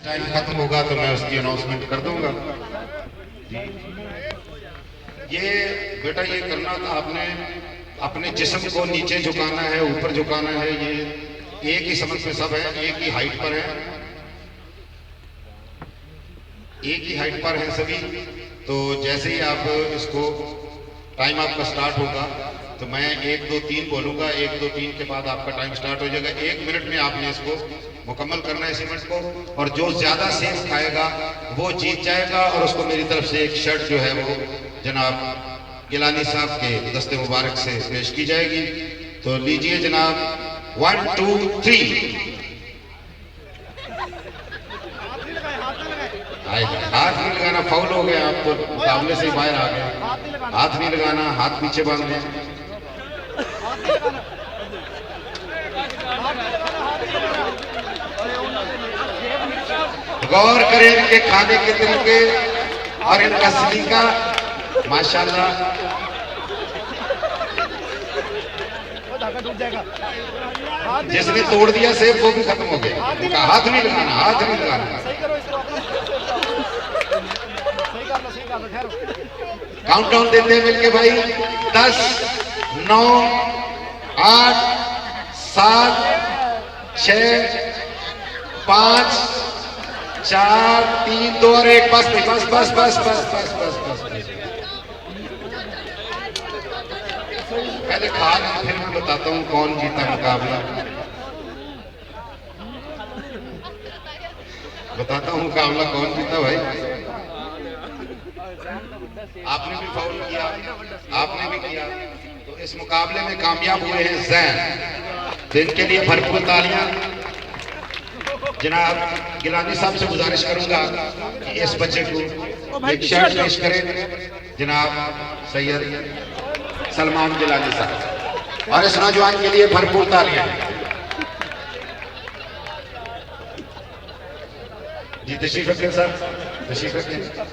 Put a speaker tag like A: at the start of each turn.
A: Time खत्म होगा तो मैं उसकी अनाउंसमेंट कर दूंगा जी। ये बेटा ये करना था आपने, अपने जिस्म को नीचे झुकाना है, ऊपर झुकाना है। ये एक ही समझ में सब है, एक ही हाइट पर है, एक ही हाइट पर है सभी। तो जैसे ही आप इसको टाइम आपका स्टार्ट होगा तो मैं 1 2 3 बोलूंगा, 1 2 3 के बाद आपका टाइम स्टार्ट हो जाएगा। 1 मिनट में आपने इसको मुकम्मल करना है इस इवेंट को, और जो ज्यादा सेफ खाएगा वो जीत जाएगा और उसको मेरी तरफ से एक शर्ट जो है वो जनाब गिलानी साहब के दस्ते मुबारक से पेश की जाएगी। तो लीजिए जनाब, 1 2 3। हाथ नहीं लगाना, फाउल हो गया, आप तो मुकाबले से बाहर आ गए। हाथ नहीं लगाना, हाथ पीछे बांध दें। गौर करें इनके खाने के तरीके और इनका सलीका, माशाल्लाह। जिसने तोड़ दिया सेब वो भी खत्म हो गया। हाथ नहीं लगाना, हाथ नहीं लगाना। काउंटडाउन देते हैं मिलके भाई। 10 9 8 7 6 5 4 3 2 और 1। बस बस बस बस बस बस बस बस। पहले खा लें फिर मैं बताता हूँ कौन जीता मुकाबला। बताता हूँ मुकाबला कौन जीता भाई। आपने भी फाउल किया, आपने भी किया, तो इस मुकाबले में कामयाब हुए हैं जैन। तो इनके लिए भरपूर तालियां। जनाब गिलानी साहब से गुजारिश करूंगा कि इस बच्चे को एक शर्ट पेश करें जनाब सैयद सलमान गिलानी साहब, और इस नौजवान के लिए भरपूर तालियां। जी तशरीफ रखें सर, तशरीफ रखें।